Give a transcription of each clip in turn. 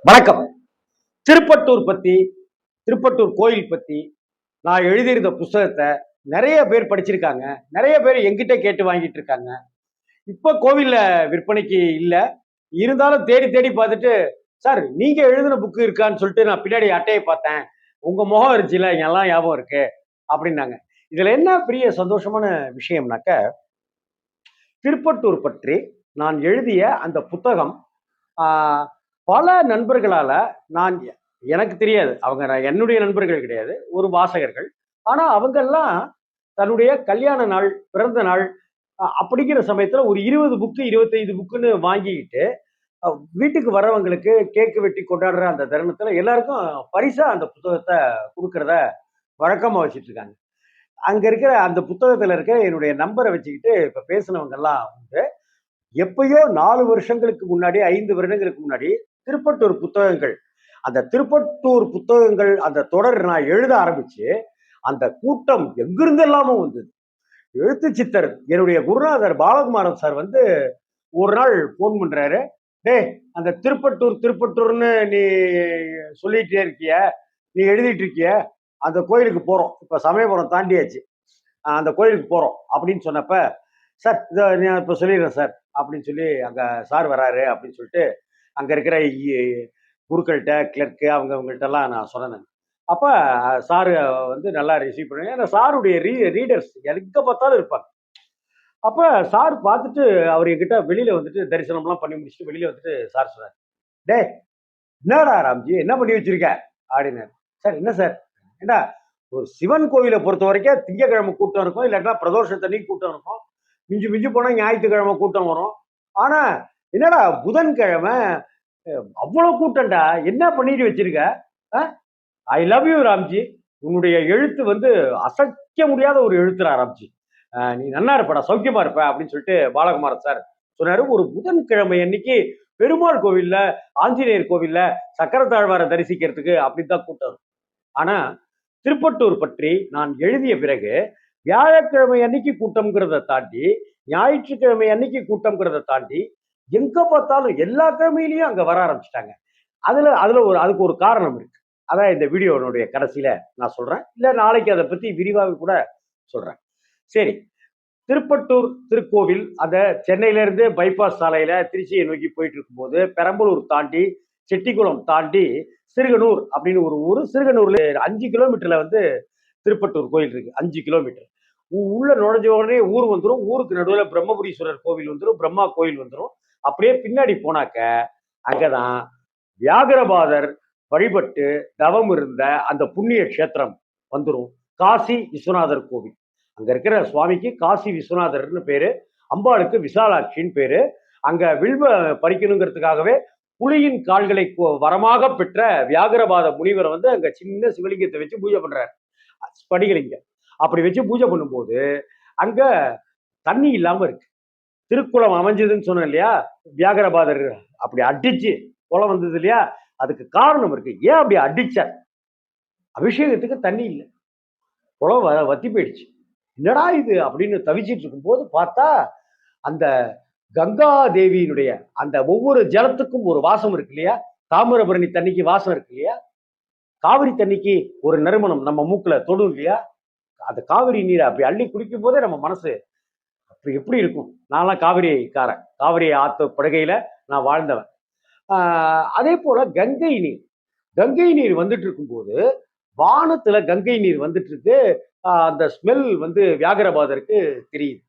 வணக்கம். திருப்பட்டூர் பத்தி, திருப்பட்டூர் கோயில் பத்தி நான் எழுதியிருந்த புஸ்தகத்தை நிறைய பேர் படிச்சிருக்காங்க. நிறைய பேர் என்கிட்ட கேட்டு வாங்கிட்டு இருக்காங்க. இப்ப கோவில்ல விற்பனைக்கு இல்ல. இருந்தாலும் தேடி தேடி பார்த்துட்டு, சார் நீங்க எழுதின புக் இருக்கான்னு சொல்லிட்டு நான் பின்னாடி அட்டைய பார்த்தேன். உங்க முகம் இருந்துச்சுல, எல்லாம் ஞாபகம் இருக்கு அப்படின்னாங்க. இதுல என்ன பெரிய சந்தோஷமான விஷயம்னாக்க, திருப்பட்டூர் பற்றி நான் எழுதிய அந்த புத்தகம் ஆ, பல நண்பர்களால நான் எனக்கு தெரியாது. அவங்க என்னுடைய நண்பர்கள் கிடையாது. ஒரு வாசகர்கள். ஆனா அவங்கெல்லாம் தன்னுடைய கல்யாண நாள், பிறந்த நாள் அப்படிங்கிற சமயத்துல ஒரு 20 புக்கு, 25 புக்குன்னு வாங்கிக்கிட்டு, அ வீட்டுக்கு வரவங்களுக்கு கேக் வெட்டி கொண்டாடுற அந்த தருணத்துல எல்லாருக்கும் பரிசா அந்த புத்தகத்த குடுக்கிறத வழக்கமா வச்சுட்டு இருக்காங்க. அங்க இருக்கிற அந்த புத்தகத்துல இருக்க என்னுடைய நம்பர வச்சுக்கிட்டு இப்ப பேசினவங்கலாம் எப்பயோ 4 வருஷங்களுக்கு முன்னாடி, 5 வருடங்களுக்கு முன்னாடி திருப்பட்டூர் புத்தகங்கள். அந்த திருப்பட்டூர் புத்தகங்கள் அந்த தொடர் நான் எழுத ஆரம்பிச்சு, அந்த கூட்டம் எங்கிருந்தெல்லாமோ வந்தது. எழுத்து சித்தர் என்னுடைய குருநாதர் பாலகுமாரன் சார் வந்து ஒரு நாள் ஃபோன் பண்றாரு. "டேய் அந்த திருப்பட்டூர் திருப்பட்டூர்ன்னு நீ சொல்லிட்டே இருக்கிய, நீ எழுதிட்டு இருக்கிய, அந்த கோயிலுக்கு போறோம். இப்ப சமயபுரம் தாண்டியாச்சு. அந்த கோயிலுக்கு போறோம்." அப்படின்னு சொன்னப்ப, "சார் இத நான் இப்ப சொல்லிடுறேன் சார்." அப்படின்னு சொல்லி அங்க சார் வராரு அப்படின்னு சொல்லிட்டு அங்க இருக்கிற குருக்கள்கிட்ட கிளர்க்கு அவங்ககிட்டலாம் நான் சொன்னேன். அப்ப சாரு வந்து நல்லா ரிசீவ் பண்ணி ஏன்னா சாருடைய ரீடர்ஸ் எங்க பார்த்தாலும் இருப்பாங்க. அப்ப சார் பார்த்துட்டு அவர் என்கிட்ட வெளியில வந்துட்டு தரிசனம்லாம் பண்ணி முடிச்சுட்டு வெளியில வந்துட்டு சார் சொன்னார், டேய் என்னடா ராம்ஜி என்ன பண்ணி வச்சிருக்க அப்படின்னாரு. சார் என்ன சார், ஏண்டா ஒரு சிவன் கோவிலை பொறுத்த வரைக்கும் திங்கக்கிழமை கூட்டம் இருக்கும், இல்லாட்டா பிரதோஷத்தன்னைக்கு கூட்டம் இருக்கும், மிஞ்சி மிஞ்சி போனா ஞாயிற்றுக்கிழமை கூட்டம் வரும். ஆனா என்னடா புதன்கிழமை அவ்வளவு கூட்டம்டா, என்ன பண்ணிட்டு வச்சிருக்க? I love you Ramji. உன்னுடைய எழுத்து வந்து அசைக்க முடியாத ஒரு எழுத்துறா ராம்ஜி. நீ நல்லா இருப்படா, சௌக்கியமா இருப்ப அப்படின்னு சொல்லிட்டு பாலகுமாரன் சார் சொன்னாரு. ஒரு புதன்கிழமை அன்னைக்கு பெருமாள் கோவில்ல, ஆஞ்சநேயர் கோவில்ல சக்கரத்தாழ்வாரை தரிசிக்கிறதுக்கு அப்படித்தான் கூட்டம் இருக்கும். ஆனா திருப்பட்டூர் பற்றி நான் எழுதிய பிறகு வியாழக்கிழமை அன்னைக்கு கூட்டம்ங்கிறத தாண்டி, ஞாயிற்றுக்கிழமை அன்னைக்கு கூட்டம்ங்கிறத தாண்டி, எங்க பார்த்தாலும் எல்லா கிழமையிலயும் அங்க வர ஆரம்பிச்சிட்டாங்க. அதுல அதுல ஒரு அதுக்கு ஒரு காரணம் இருக்கு. அதான் இந்த வீடியோனுடைய கடைசியில நான் சொல்றேன். இல்ல நாளைக்கு அதை பத்தி விரிவாக கூட சொல்றேன். சரி. திருப்பட்டூர் திருக்கோவில் அந்த சென்னையில இருந்து பைபாஸ் சாலையில திருச்சியை நோக்கி போயிட்டு இருக்கும்போது பெரம்பலூர் தாண்டி செட்டிக்குளம் தாண்டி சிறுகனூர் அப்படின்னு ஒரு ஊர். சிறுகனூர்ல 5 கிலோமீட்டர்ல வந்து திருப்பட்டூர் கோயில் இருக்கு. 5 கிலோமீட்டர் உள்ள நுழைஞ்ச உடனே ஊர் வந்துடும். ஊருக்கு நடுவில் பிரம்மபுரீஸ்வரர் கோவில் வந்துடும், பிரம்மா கோயில் வந்துடும். அப்படியே பின்னாடி போனாக்க அங்கதான் வியாகரபாதர் வழிபட்டு தவம் இருந்த அந்த புண்ணிய கஷேத்திரம் வந்துடும். காசி விஸ்வநாதர் கோவில். அங்க இருக்கிற சுவாமிக்கு காசி விஸ்வநாதர்னு பேரு, அம்பாளுக்கு விசாலாட்சின்னு பேரு. அங்க வில்வ பறிக்கணுங்கிறதுக்காகவே புலியின் கால்களை வரமாக பெற்ற வியாகரபாத முனிவர் வந்து அங்க சின்ன சிவலிங்கத்தை வச்சு பூஜை பண்றாரு. ஸ்படிகலிங்கம் அப்படி வச்சு பூஜை பண்ணும்போது அங்க தண்ணி இல்லாம இருக்கு. திருக்குளம் அமைஞ்சதுன்னு சொன்னேன் இல்லையா, வியாகரபாதர் அப்படி அடிச்சு குளம் வந்தது இல்லையா, அதுக்கு காரணம் இருக்கு. ஏன் அப்படி அடிச்ச? அபிஷேகத்துக்கு தண்ணி இல்லை, குளம் வத்தி போயிடுச்சு. என்னடா இது அப்படின்னு தவிச்சிட்டு இருக்கும் போது பார்த்தா அந்த கங்கா தேவியினுடைய அந்த ஒவ்வொரு ஜலத்துக்கும் ஒரு வாசம் இருக்கு இல்லையா, தாமிரபரணி தண்ணிக்கு வாசம் இருக்கு இல்லையா, காவிரி தண்ணிக்கு ஒரு நறுமணம் நம்ம மூக்குல தொடும் இல்லையா, அந்த காவிரி நீரை அப்படி அள்ளி குடிக்கும் போதே நம்ம மனசு அப்படி எப்படி இருக்கும். நான்லாம் காவிரிக்காரன், காவிரி ஆத்து படுகையில நான் வாழ்ந்தவன். அதே போல கங்கை நீர், கங்கை நீர் வந்துட்டு இருக்கும்போது வானத்துல கங்கை நீர் வந்துட்டு இருக்கு. அந்த ஸ்மெல் வந்து வியாகரபாதருக்கு தெரியுது.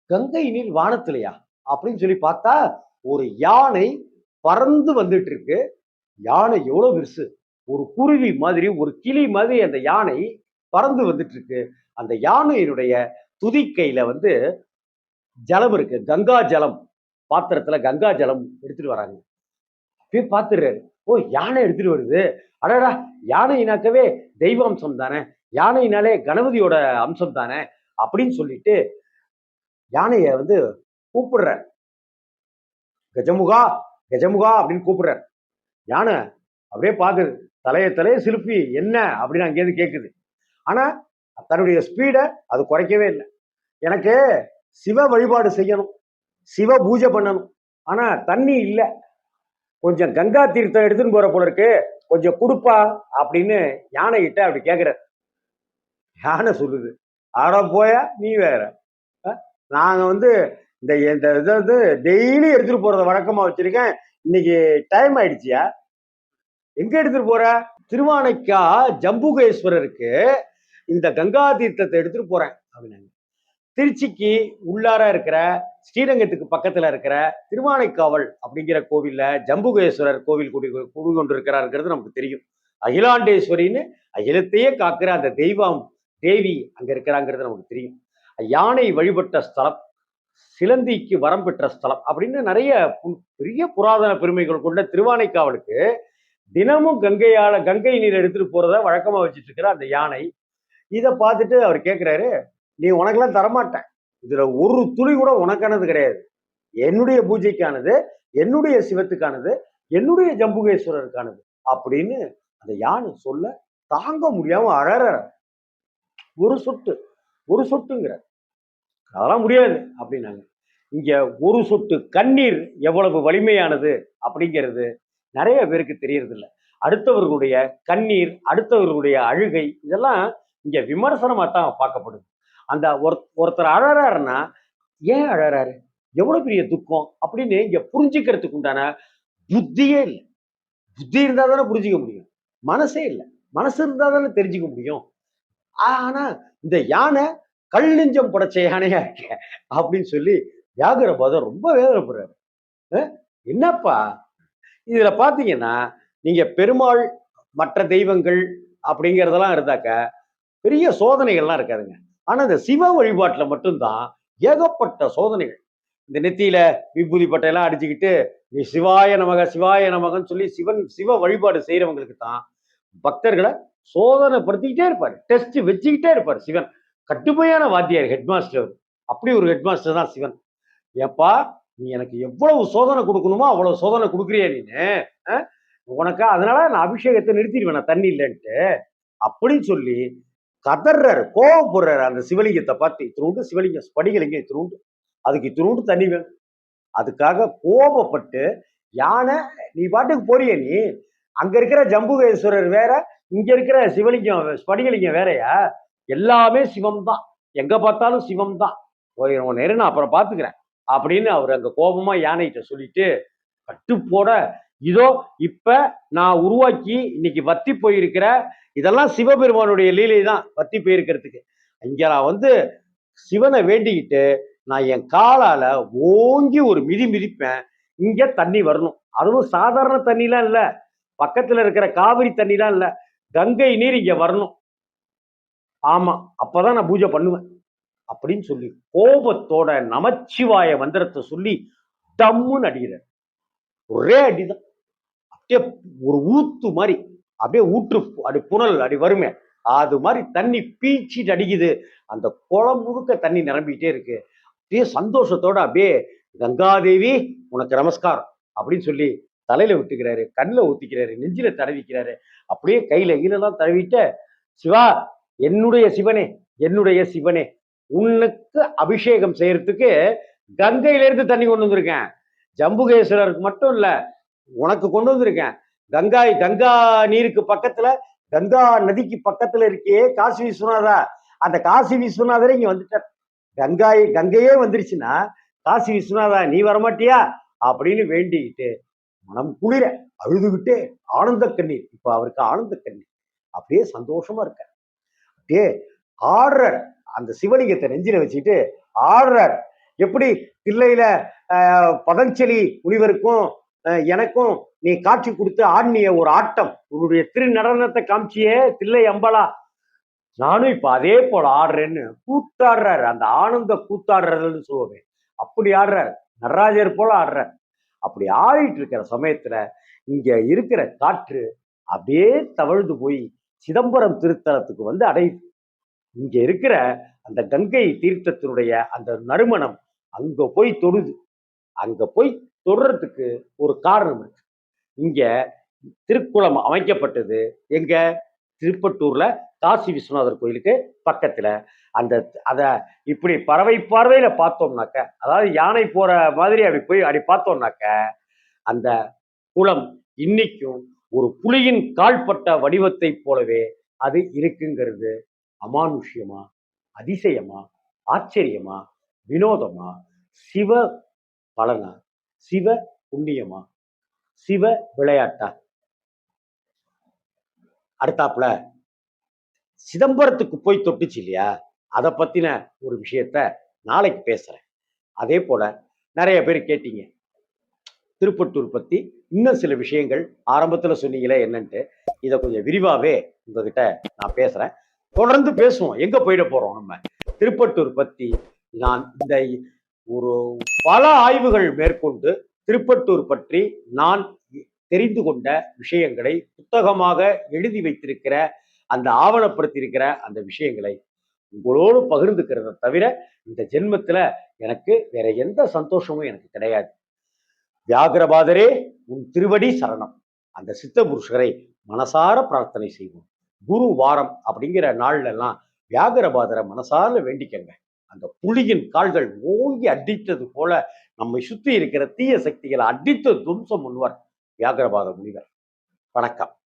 கங்கை நீர் வானத்திலையா அப்படின்னு சொல்லி பார்த்தா ஒரு யானை பறந்து வந்துட்டு இருக்கு. யானை எவ்வளவு பெருசு, ஒரு குருவி மாதிரி ஒரு கிளி மாதிரி அந்த யானை பறந்து வந்துட்டு இருக்கு. அந்த யானையினுடைய துதிக்கையில வந்து ஜலம் இருக்கு, கங்கா ஜலம். பாத்திரத்துல கங்கா ஜலம் எடுத்துட்டு வராங்க. அப்படியே பார்த்துடுறாரு. ஓ யானை எடுத்துட்டு வருது, அடடா யானையினாக்கவே தெய்வ அம்சம் தானே, யானையினாலே கணபதியோட அம்சம் தானே அப்படின்னு சொல்லிட்டு யானைய வந்து கூப்பிடுறார். கஜமுகா கஜமுகா அப்படின்னு கூப்பிடுறார். யானை அப்படியே பாக்குது, தலைய சிலுப்பி என்ன அப்படின்னு அங்கேயிருந்து கேட்குது. ஆனா தன்னுடைய ஸ்பீட அது குறைக்கவே இல்லை. எனக்கு சிவ வழிபாடு செய்யணும், சிவ பூஜை பண்ணணும், ஆனா தண்ணி இல்லை. கொஞ்சம் கங்கா தீர்த்தம் எடுத்துன்னு போற போல இருக்கு, கொஞ்சம் கொடுப்பா அப்படின்னு யானை கிட்ட அப்படி கேட்கிற. யானை சொல்லுது, ஆட போயா நீ வேற. நாங்க வந்து இந்த இந்த இதை வந்து டெய்லி எடுத்துட்டு போறத வழக்கமா வச்சிருக்கேன். இன்னைக்கு டைம் ஆயிடுச்சியா, எங்க எடுத்துட்டு போற? திருவானைக்கா ஜம்புகேஸ்வரருக்கு இந்த கங்கா தீர்த்தத்தை எடுத்துட்டு போறேன் அப்படின்னாங்க. திருச்சிக்கு உள்ளார இருக்கிற ஸ்ரீரங்கத்துக்கு பக்கத்துல இருக்கிற திருவானைக்காவல் அப்படிங்கிற கோவில்ல ஜம்புகேஸ்வரர் கோவில் குடிகொண்டிருக்கிறாருங்கிறது நமக்கு தெரியும். அகிலாண்டேஸ்வரின்னு அகிலத்தையே காக்கிற அந்த தெய்வம் தேவி அங்க இருக்கிறாங்கிறது நமக்கு தெரியும். யானை வழிபட்ட ஸ்தலம், சிலந்திக்கு வரம் பெற்ற ஸ்தலம் அப்படின்னு நிறைய பெரிய புராதன பெருமைகள் கொண்ட திருவானைக்காவலுக்கு தினமும் கங்கை நீர் எடுத்துட்டு போறத வழக்கமா வச்சுட்டு இருக்கிற அந்த யானை இதை பார்த்துட்டு அவர் கேட்கிறாரு, நீ உனக்கெல்லாம் தரமாட்டேன், இதுல ஒரு துளி கூட உனக்கானது கிடையாது, என்னுடைய பூஜைக்கானது, என்னுடைய சிவத்துக்கானது, என்னுடைய ஜம்புகேஸ்வரருக்கானது அப்படின்னு அந்த யானை சொல்ல தாங்க முடியாம அழற. ஒரு சொட்டு, ஒரு சொட்டுங்கிற, அதெல்லாம் முடியாது அப்படின்னாங்க. இங்க ஒரு சொட்டு கண்ணீர் எவ்வளவு வலிமையானது அப்படிங்கிறது நிறைய பேருக்கு தெரியறது இல்லை. அடுத்தவர்களுடைய கண்ணீர், அடுத்தவர்களுடைய அழுகை, இதெல்லாம் இங்க விமர்சனமா தான் பார்க்கப்படுது. அந்த ஒருத்தர் அழறாருன்னா ஏன் அழறாரு, எவ்வளவு பெரிய துக்கம் அப்படின்னு இங்க புரிஞ்சுக்கிறதுக்கு உண்டான புத்தியே இல்லை. புத்தி இருந்தா தானே புரிஞ்சுக்க முடியும், மனசே இல்லை. மனசு இருந்தா தானே தெரிஞ்சுக்க முடியும். ஆனா இந்த யானை கல் நெஞ்சம் படைச்ச யானையா இருக்க அப்படின்னு சொல்லி வியாகரபாதர் ரொம்ப வேதனைப்படுறாரு. என்னப்பா இதுல பாத்தீங்கன்னா, நீங்க பெருமாள் மற்ற தெய்வங்கள் அப்படிங்கிறதெல்லாம் இருந்தாக்க பெரிய சோதனைகள்லாம் இருக்காதுங்க. ஆனா இந்த சிவ வழிபாட்டுல மட்டும்தான் ஏகப்பட்ட சோதனைகள். இந்த நெத்தியில விபூதி பட்டையெல்லாம் அடிச்சுக்கிட்டு நீ சிவாய நமக சிவாய நமகன்னு சொல்லி சிவ வழிபாடு செய்யறவங்களுக்கு தான் பக்தர்களை சோதனைப்படுத்திக்கிட்டே இருப்பாரு, டெஸ்ட் வச்சுக்கிட்டே இருப்பாரு சிவன். கடுமையான வாத்தியார், ஹெட் மாஸ்டர். அப்படி ஒரு ஹெட் மாஸ்டர் தான் சிவன். ஏப்பா நீ எனக்கு எவ்வளவு சோதனை கொடுக்கணுமோ அவ்வளவு சோதனை கொடுக்குறியா நீனு, உனக்கா அதனால நான் அபிஷேகத்தை நிறுத்திடுவேன் நான் தண்ணி இல்லைன்ட்டு அப்படின்னு சொல்லி கதர்றாரு, கோவப்படுறாரு. அந்த சிவலிங்கத்தை பார்த்து இத்தினூண்டு சிவலிங்கம், ஸ்படிகலிங்கம் இத்தினூண்டு, அதுக்கு இத்தினூண்டு தண்ணி வேணும். அதுக்காக கோபப்பட்டு யானை நீ பாட்டுக்கு போறிய, நீ அங்க இருக்கிற ஜம்புகேஸ்வரர் வேற, இங்க இருக்கிற சிவலிங்கம் ஸ்படிகலிங்கம் வேறையா, எல்லாமே சிவம் தான், எங்க பார்த்தாலும் சிவம் தான், நேரம் நான் அப்புறம் பாத்துக்கிறேன் அப்படின்னு அவர் அங்க கோபமா யானைகிட்ட சொல்லிட்டு கட்டு போட, இதோ இப்ப நான் உருவாக்கி இன்னைக்கு வத்தி போயிருக்கிற இதெல்லாம் சிவபெருமானுடைய லீலை தான் வத்தி போயிருக்கிறதுக்கு. இங்க நான் வந்து சிவனை வேண்டிக்கிட்டு நான் என் காலால ஓங்கி ஒரு மிதிப்பேன், இங்க தண்ணி வரணும். அதுவும் சாதாரண தண்ணிலாம் இல்ல, பக்கத்துல இருக்கிற காவிரி தண்ணிலாம் இல்ல, கங்கை நீர் இங்க வரணும். ஆமா, அப்பதான் நான் பூஜை பண்ணுவேன் அப்படின்னு சொல்லி கோபத்தோட நமச்சிவாய மந்திரத்தை சொல்லி டம்முன்னு அடிக்கிறார். ஒரே அடிதான், அப்படியே ஒரு ஊத்து மாதிரி, அப்படியே ஊற்று அடி புனல் அடி வருமே அது மாதிரி தண்ணி பீச்சிட்டு அடிக்குது. அந்த குளம் முழுக்க தண்ணி நிரம்பிட்டே இருக்கு. அப்படியே சந்தோஷத்தோட அப்படியே கங்காதேவி உனக்கு நமஸ்காரம் அப்படின்னு சொல்லி தலையில விட்டுக்கிறாரு, கண்ணில் ஊத்திக்கிறாரு, நெஞ்சில தடவிக்கிறாரு. அப்படியே கையில ஈழெல்லாம் தடவிட்ட, சிவா என்னுடைய சிவனே, என்னுடைய சிவனே, உனக்கு அபிஷேகம் செய்யறதுக்கு கங்கையில இருந்து தண்ணி கொண்டு வந்திருக்கேன். ஜம்புகேஸ்வரருக்கு மட்டும் இல்ல, உனக்கு கொண்டு வந்திருக்கேன். கங்கா நீருக்கு பக்கத்துல, கங்கா நதிக்கு பக்கத்துல இருக்கே காசி விஸ்வநாதா, அந்த காசி விஸ்வநாதரே இங்க வந்துட்டார். கங்கையே வந்துருச்சுன்னா காசி விஸ்வநாதா நீ வரமாட்டியா அப்படின்னு வேண்டிக்கிட்டு மனம் குளிர அழுதுகிட்டே ஆனந்த கண்ணீர், இப்ப அவருக்கு ஆனந்த கண்ணீர், அப்படியே சந்தோஷமா இருக்க, அப்படியே ஆடுறார். அந்த சிவலிங்கத்தை நெஞ்சில வச்சுட்டு ஆடுறார். எப்படி தில்லையில பதஞ்சலி முனிவருக்கும் எனக்கும் நீ காட்சி கொடுத்து ஆடினிய ஒரு ஆட்டம், உன்னுடைய திரு நடனத்தை காமிச்சியே தில்லை அம்பலா, நானும் இப்ப அதே போல ஆடுறேன்னு கூத்தாடுறாரு. அந்த ஆனந்த கூத்தாடுறதுன்னு சொல்லுவோமே, அப்படி ஆடுறாரு, நடராஜர் போல ஆடுறார். அப்படி ஆடிட்டு இருக்கிற சமயத்துல இங்க இருக்கிற காற்று அப்படியே தவழ்ந்து போய் சிதம்பரம் திருத்தலத்துக்கு வந்து அடையுது. இங்க இருக்கிற அந்த கங்கை தீர்த்தத்தினுடைய அந்த நறுமணம் அங்க போய் தொடுது. அங்க போய் தொடுறதுக்கு ஒரு காரணம் இருக்கு. இங்க திருக்குளம் அமைக்கப்பட்டது எங்க, திருப்பட்டூர்ல காசி விஸ்வநாதர் கோயிலுக்கு பக்கத்துல. அந்த அத இப்படி பறவை பார்வையில பார்த்தோம்னாக்க, அதாவது யானை போற மாதிரி அப்படி போய் அப்படி பார்த்தோம்னாக்க, அந்த குளம் இன்னைக்கும் ஒரு புலியின் கால்பட்ட வடிவத்தை போலவே அது இருக்குங்கிறது அமானுஷ்யமா, அதிசயமா, ஆச்சரியமா, வினோதமா, சிவ பலனா, சிவ புண்ணியமா, சிவ விளையாட்டா? அடுத்தாப்புல சிதம்பரத்துக்கு போய் தொட்டுச்சு இல்லையா, அதை பத்தின ஒரு விஷயத்த நாளைக்கு பேசுறேன். அதே போல நிறைய பேர் கேட்டீங்க திருப்பட்டூர் பத்தி இன்னும் சில விஷயங்கள் ஆரம்பத்துல சொன்னீங்களே என்னன்ட்டு, இதை கொஞ்சம் விரிவாவே உங்ககிட்ட நான் பேசுறேன். தொடர்ந்து பேசுவோம். எங்க போயிட போறோம் நம்ம? திருப்பட்டூர் பத்தி நான் இந்த ஒரு பல ஆய்வுகள் மேற்கொண்டு திருப்பட்டூர் பற்றி நான் தெரிந்து கொண்ட விஷயங்களை புத்தகமாக எழுதி வைத்திருக்கிற அந்த ஆவணப்படுத்தி இருக்கிற அந்த விஷயங்களை உங்களோடு பகிர்ந்துக்கிறத தவிர இந்த ஜென்மத்துல எனக்கு வேற எந்த சந்தோஷமும் எனக்கு கிடையாது. வியாகரபாதரே உன் திருவடி சரணம். அந்த சித்த புருஷரை மனசார பிரார்த்தனை செய்வோம். குரு வாரம் அப்படிங்கிற நாள்ல எல்லாம் வியாகரபாதரை மனசார வேண்டிக்கங்க. அந்த புலியின் கால்கள் ஓங்கி அடித்தது போல நம்மை சுற்றி இருக்கிற தீய சக்திகளை அடித்து துவம்சம் முன்வர் வியாகரபாத முனிவர். வணக்கம்.